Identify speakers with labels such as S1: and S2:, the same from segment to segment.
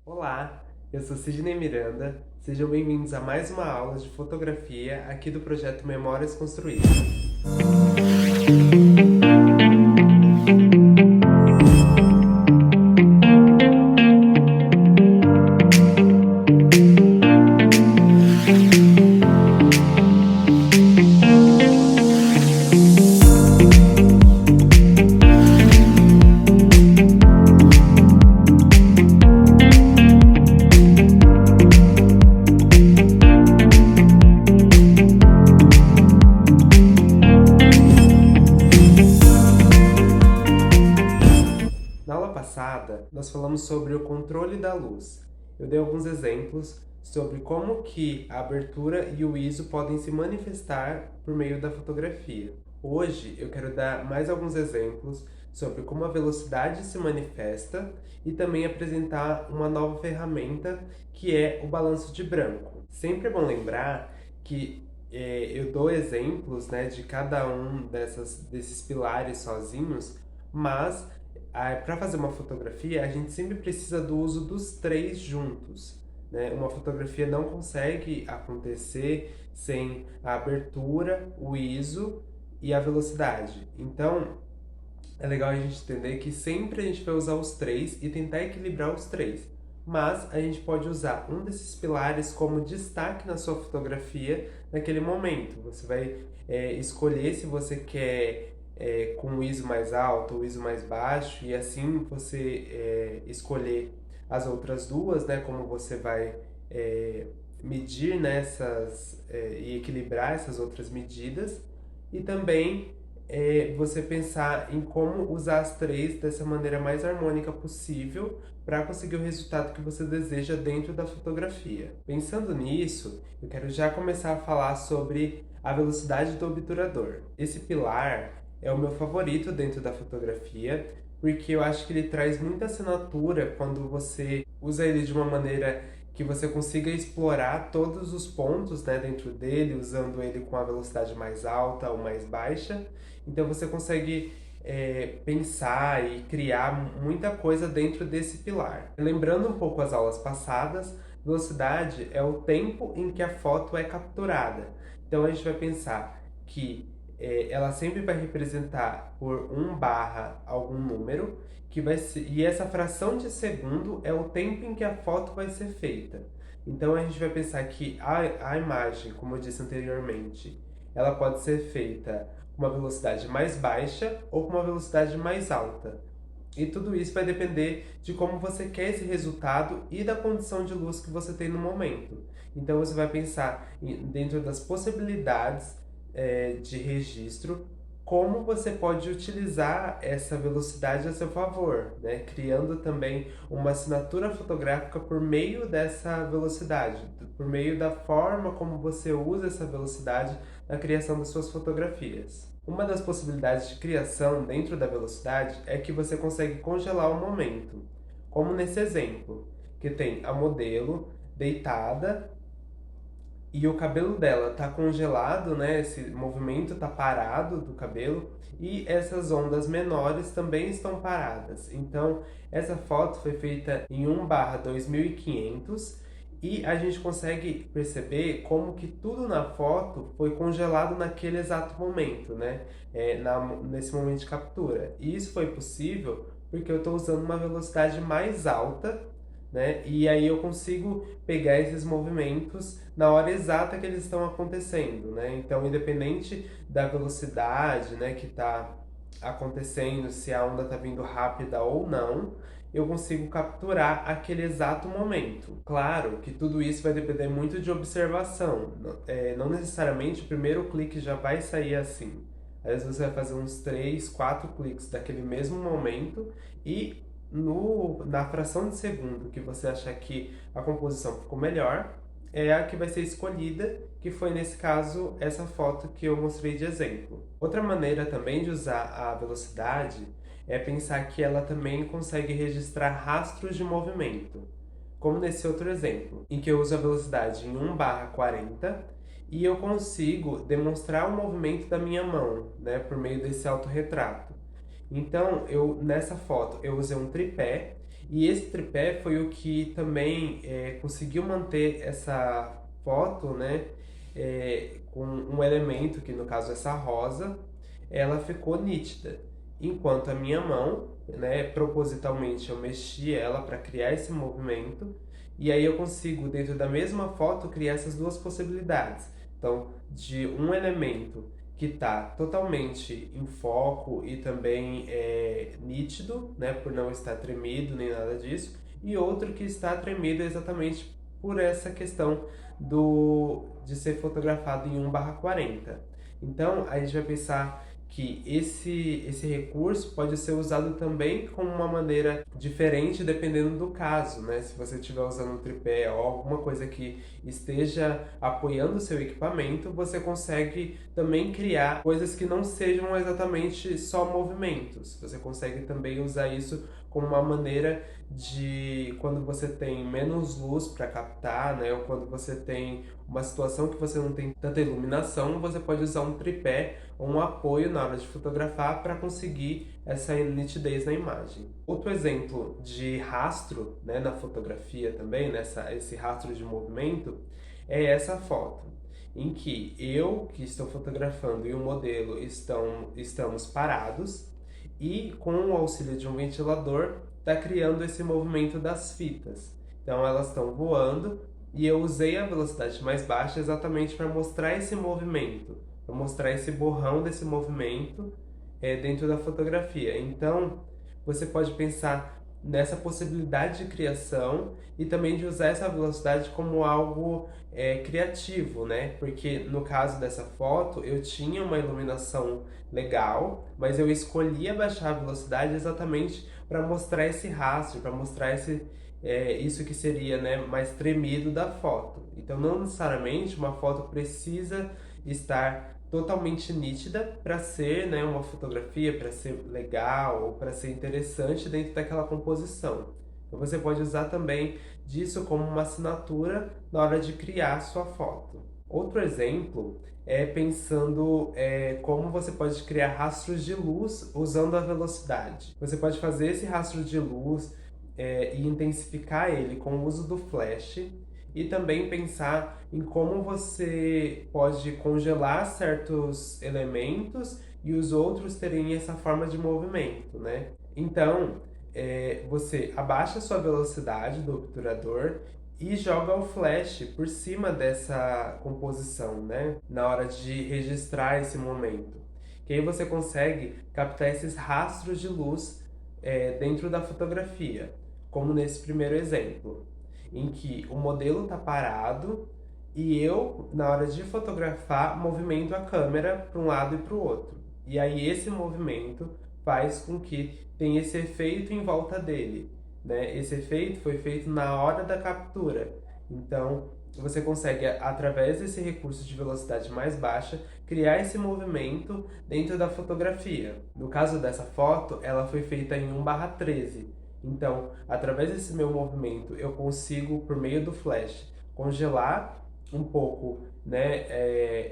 S1: Olá, eu sou Sidney Miranda. Sejam bem-vindos a mais uma aula de fotografia aqui do projeto Memórias Construídas. Na aula passada, nós falamos sobre o controle da luz. Eu dei alguns exemplos sobre como que a abertura e o ISO podem se manifestar por meio da fotografia. Hoje eu quero dar mais alguns exemplos sobre como a velocidade se manifesta e também apresentar uma nova ferramenta que é o balanço de branco. Sempre é bom lembrar que eu dou exemplos, né, de cada um desses pilares sozinhos, mas para fazer uma fotografia, a gente sempre precisa do uso dos três juntos, né? Uma fotografia não consegue acontecer sem a abertura, o ISO e a velocidade. Então, é legal a gente entender que sempre a gente vai usar os três e tentar equilibrar os três. Mas a gente pode usar um desses pilares como destaque na sua fotografia naquele momento. Você vai escolher se você quer com o ISO mais alto ou o ISO mais baixo, e assim você escolher as outras duas, né? Como você vai medir nessas e equilibrar essas outras medidas, e também você pensar em como usar as três dessa maneira mais harmônica possível para conseguir o resultado que você deseja dentro da fotografia. Pensando nisso, eu quero já começar a falar sobre a velocidade do obturador. Esse pilar é o meu favorito dentro da fotografia, porque eu acho que ele traz muita assinatura quando você usa ele de uma maneira que você consiga explorar todos os pontos, né, dentro dele, usando ele com a velocidade mais alta ou mais baixa. Então você consegue pensar e criar muita coisa dentro desse pilar. Lembrando um pouco as aulas passadas, velocidade é o tempo em que a foto é capturada. Então a gente vai pensar que ela sempre vai representar por 1 barra algum número, que vai ser, e essa fração de segundo é o tempo em que a foto vai ser feita. Então a gente vai pensar que a imagem, como eu disse anteriormente, ela pode ser feita com uma velocidade mais baixa ou com uma velocidade mais alta. E tudo isso vai depender de como você quer esse resultado e da condição de luz que você tem no momento. Então você vai pensar dentro das possibilidades de registro, como você pode utilizar essa velocidade a seu favor, né? Criando também uma assinatura fotográfica por meio dessa velocidade, por meio da forma como você usa essa velocidade na criação das suas fotografias. Uma das possibilidades de criação dentro da velocidade é que você consegue congelar o momento, como nesse exemplo, que tem a modelo deitada e o cabelo dela tá congelado, né? Esse movimento tá parado do cabelo, e essas ondas menores também estão paradas. Então, essa foto foi feita em 1/2500, e a gente consegue perceber como que tudo na foto foi congelado naquele exato momento, né? Nesse momento de captura. E isso foi possível porque eu estou usando uma velocidade mais alta, né? E aí eu consigo pegar esses movimentos na hora exata que eles estão acontecendo, né? Então, independente da velocidade, né, que está acontecendo, se a onda está vindo rápida ou não, eu consigo capturar aquele exato momento. Claro que tudo isso vai depender muito de observação. Não necessariamente o primeiro clique já vai sair assim. Às vezes você vai fazer uns 3, 4 cliques daquele mesmo momento, e na fração de segundo que você achar que a composição ficou melhor, é a que vai ser escolhida, que foi nesse caso essa foto que eu mostrei de exemplo. Outra maneira também de usar a velocidade é pensar que ela também consegue registrar rastros de movimento, como nesse outro exemplo, em que eu uso a velocidade em 1/40 e eu consigo demonstrar o movimento da minha mão, né, por meio desse autorretrato. Então, nessa foto eu usei um tripé E esse tripé foi o que também conseguiu manter essa foto, né, com um elemento, que no caso essa rosa, ela ficou nítida. Enquanto a minha mão, né, propositalmente eu mexi ela para criar esse movimento, e aí eu consigo, dentro da mesma foto, criar essas duas possibilidades. Então, de um elemento que está totalmente em foco e também nítido, né, por não estar tremido nem nada disso, e outro que está tremido exatamente por essa questão de ser fotografado em 1/40. Então, a gente vai pensar que esse recurso pode ser usado também como uma maneira diferente dependendo do caso, né? Se você estiver usando um tripé ou alguma coisa que esteja apoiando o seu equipamento, você consegue também criar coisas que não sejam exatamente só movimentos. Você consegue também usar isso como uma maneira de quando você tem menos luz para captar, né? Ou quando você tem uma situação que você não tem tanta iluminação, você pode usar um tripé ou um apoio na hora de fotografar para conseguir essa nitidez na imagem. Outro exemplo de rastro, né, na fotografia também, esse rastro de movimento, é essa foto, em que eu, que estou fotografando, e o modelo estamos parados e com o auxílio de um ventilador está criando esse movimento das fitas. Então elas estão voando e eu usei a velocidade mais baixa exatamente para mostrar esse movimento, para mostrar esse borrão desse movimento dentro da fotografia. Então você pode pensar nessa possibilidade de criação e também de usar essa velocidade como algo criativo, né? Porque no caso dessa foto eu tinha uma iluminação legal, mas eu escolhi abaixar a velocidade exatamente para mostrar esse rastro, para mostrar isso que seria, né, mais tremido da foto. Então não necessariamente uma foto precisa estar totalmente nítida para ser, né, uma fotografia, para ser legal ou para ser interessante dentro daquela composição. Então você pode usar também disso como uma assinatura na hora de criar sua foto. Outro exemplo é pensando como você pode criar rastros de luz usando a velocidade. Você pode fazer esse rastro de luz e intensificar ele com o uso do flash e também pensar em como você pode congelar certos elementos e os outros terem essa forma de movimento, né? Então, você abaixa a sua velocidade do obturador e joga o flash por cima dessa composição, né? Na hora de registrar esse momento. Que aí você consegue captar esses rastros de luz dentro da fotografia, como nesse primeiro exemplo, em que o modelo está parado e eu, na hora de fotografar, movimento a câmera para um lado e para o outro. E aí esse movimento faz com que tenha esse efeito em volta dele, né? Esse efeito foi feito na hora da captura. Então, você consegue, através desse recurso de velocidade mais baixa, criar esse movimento dentro da fotografia. No caso dessa foto, ela foi feita em 1/13. Então, através desse meu movimento, eu consigo, por meio do flash, congelar um pouco, né,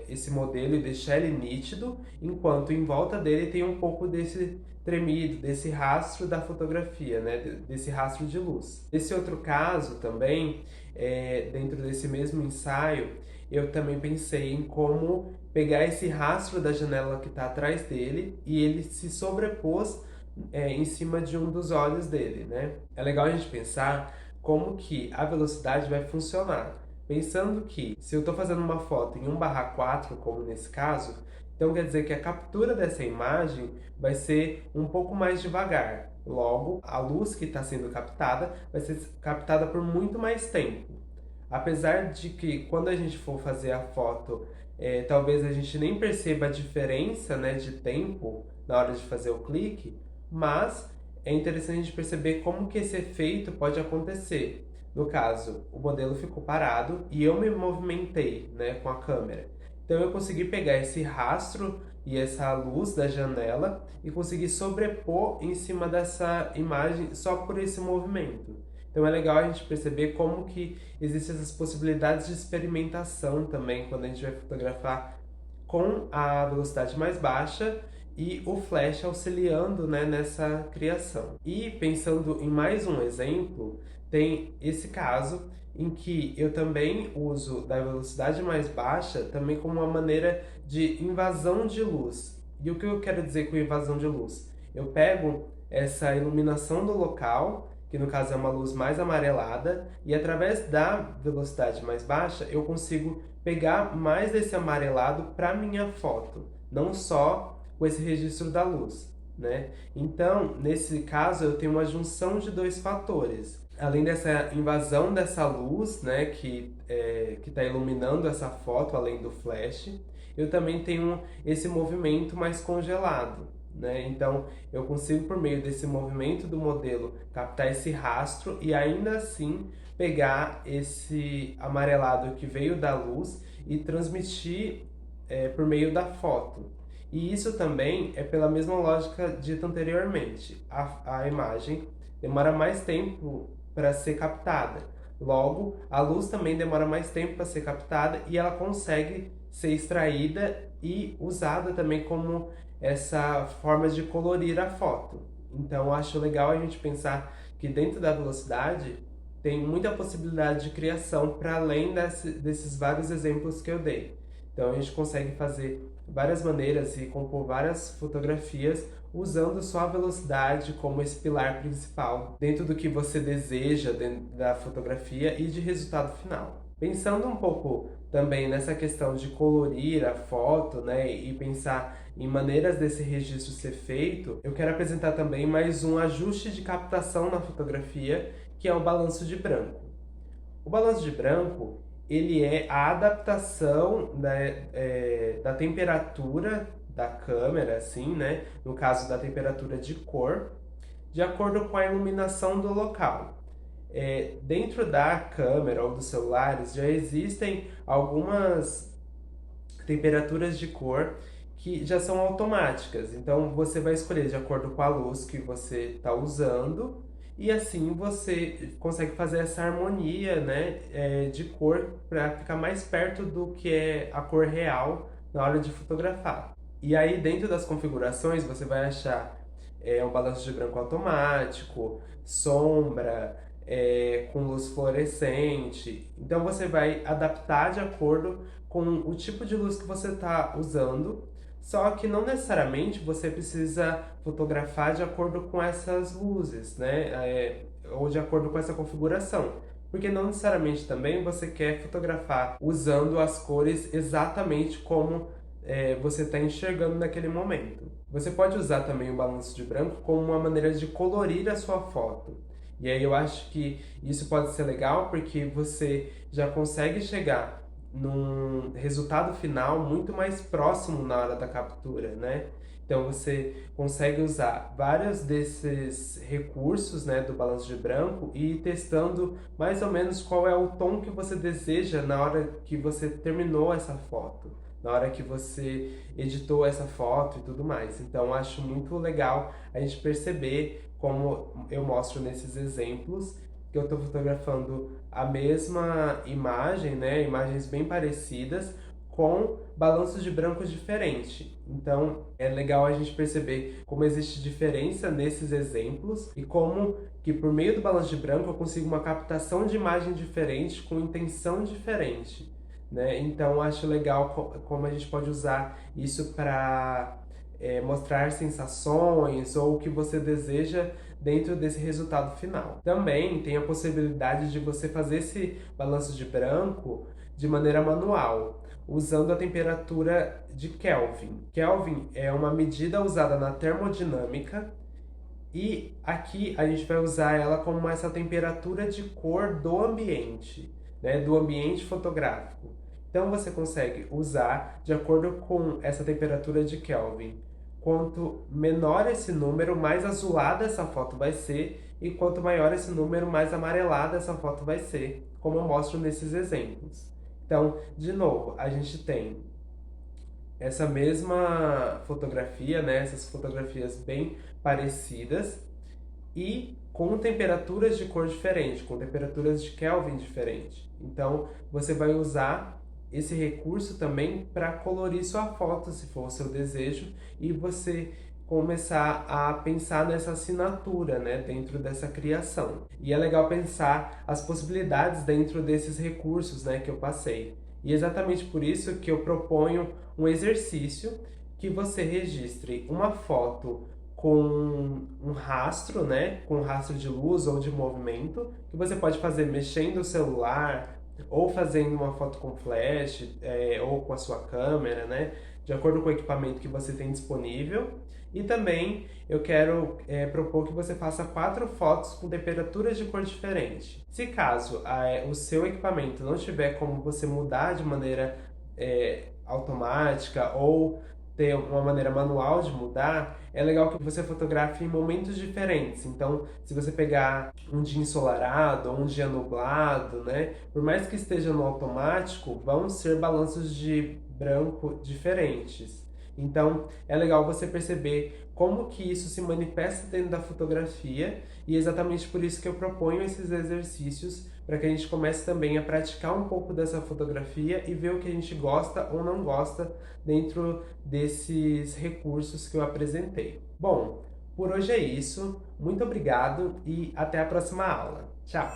S1: esse modelo e deixar ele nítido, enquanto em volta dele tem um pouco desse tremido, desse rastro da fotografia, né, desse rastro de luz. Esse outro caso também, dentro desse mesmo ensaio, eu também pensei em como pegar esse rastro da janela que está atrás dele e ele se sobrepôs em cima de um dos olhos dele, né? É legal a gente pensar como que a velocidade vai funcionar. Pensando que se eu estou fazendo uma foto em 1/4, como nesse caso, então quer dizer que a captura dessa imagem vai ser um pouco mais devagar. Logo, a luz que está sendo captada vai ser captada por muito mais tempo. Apesar de que quando a gente for fazer a foto, talvez a gente nem perceba a diferença, né, de tempo na hora de fazer o clique, mas é interessante a gente perceber como que esse efeito pode acontecer. No caso, o modelo ficou parado e eu me movimentei, né, com a câmera. Então eu consegui pegar esse rastro e essa luz da janela e consegui sobrepor em cima dessa imagem só por esse movimento. Então é legal a gente perceber como que existem essas possibilidades de experimentação também quando a gente vai fotografar com a velocidade mais baixa e o flash auxiliando, né, nessa criação. E pensando em mais um exemplo, tem esse caso em que eu também uso da velocidade mais baixa também como uma maneira de invasão de luz. E o que eu quero dizer com invasão de luz? Eu pego essa iluminação do local, que no caso é uma luz mais amarelada, e através da velocidade mais baixa eu consigo pegar mais desse amarelado para minha foto, não só com esse registro da luz, né? Então, nesse caso, eu tenho uma junção de dois fatores. Além dessa invasão dessa luz, né, que está iluminando essa foto, além do flash, eu também tenho esse movimento mais congelado, né? Então, eu consigo, por meio desse movimento do modelo, captar esse rastro e ainda assim pegar esse amarelado que veio da luz e transmitir por meio da foto. E isso também é pela mesma lógica dita anteriormente. A imagem demora mais tempo para ser captada. Logo, a luz também demora mais tempo para ser captada e ela consegue ser extraída e usada também como essa forma de colorir a foto. Então, acho legal a gente pensar que dentro da velocidade tem muita possibilidade de criação para além desses vários exemplos que eu dei. Então, a gente consegue fazer várias maneiras e compor várias fotografias usando só a velocidade como esse pilar principal dentro do que você deseja dentro da fotografia e de resultado final. Pensando um pouco também nessa questão de colorir a foto, né, e pensar em maneiras desse registro ser feito, eu quero apresentar também mais um ajuste de captação na fotografia, que é o balanço de branco. O balanço de branco, ele é a adaptação, né, da temperatura da câmera, assim, né, no caso da temperatura de cor, de acordo com a iluminação do local. Dentro da câmera ou dos celulares já existem algumas temperaturas de cor que já são automáticas. Então você vai escolher de acordo com a luz que você está usando e assim você consegue fazer essa harmonia, né, de cor para ficar mais perto do que é a cor real na hora de fotografar. E aí dentro das configurações você vai achar um balanço de branco automático, sombra, com luz fluorescente. Então você vai adaptar de acordo com o tipo de luz que você está usando, só que não necessariamente você precisa fotografar de acordo com essas luzes, né? Ou de acordo com essa configuração. Porque não necessariamente também você quer fotografar usando as cores exatamente como você está enxergando naquele momento. Você pode usar também o balanço de branco como uma maneira de colorir a sua foto. E aí eu acho que isso pode ser legal porque você já consegue chegar num resultado final muito mais próximo na hora da captura, né? Então você consegue usar vários desses recursos, né, do balanço de branco e ir testando mais ou menos qual é o tom que você deseja na hora que você terminou essa foto, na hora que você editou essa foto e tudo mais. Então acho muito legal a gente perceber, como eu mostro nesses exemplos, que eu estou fotografando a mesma imagem, né, imagens bem parecidas, com balanços de branco diferentes. Então é legal a gente perceber como existe diferença nesses exemplos e como que por meio do balanço de branco eu consigo uma captação de imagem diferente com intenção diferente, né? Então acho legal como a gente pode usar isso para mostrar sensações ou o que você deseja dentro desse resultado final. Também tem a possibilidade de você fazer esse balanço de branco de maneira manual, usando a temperatura de Kelvin. Kelvin é uma medida usada na termodinâmica e aqui a gente vai usar ela como essa temperatura de cor do ambiente, né, do ambiente fotográfico. Então você consegue usar de acordo com essa temperatura de Kelvin. Quanto menor esse número, mais azulada essa foto vai ser, e quanto maior esse número, mais amarelada essa foto vai ser, como eu mostro nesses exemplos. Então, de novo, a gente tem essa mesma fotografia, né, essas fotografias bem parecidas e com temperaturas de cor diferente, com temperaturas de Kelvin diferente. Então, você vai usar esse recurso também para colorir sua foto, se for o seu desejo, e você começar a pensar nessa assinatura, né, dentro dessa criação. E é legal pensar as possibilidades dentro desses recursos, né, que eu passei. E é exatamente por isso que eu proponho um exercício que você registre uma foto com um rastro, né, com um rastro de luz ou de movimento, que você pode fazer mexendo o celular, ou fazendo uma foto com flash, ou com a sua câmera, né? De acordo com o equipamento que você tem disponível. E também eu quero propor que você faça 4 fotos com temperaturas de cor diferente. Se caso o seu equipamento não tiver como você mudar de maneira automática ou ter uma maneira manual de mudar, é legal que você fotografe em momentos diferentes. Então, se você pegar um dia ensolarado ou um dia nublado, né, por mais que esteja no automático, vão ser balanços de branco diferentes. Então, é legal você perceber como que isso se manifesta dentro da fotografia e é exatamente por isso que eu proponho esses exercícios para que a gente comece também a praticar um pouco dessa fotografia e ver o que a gente gosta ou não gosta dentro desses recursos que eu apresentei. Bom, por hoje é isso. Muito obrigado e até a próxima aula. Tchau!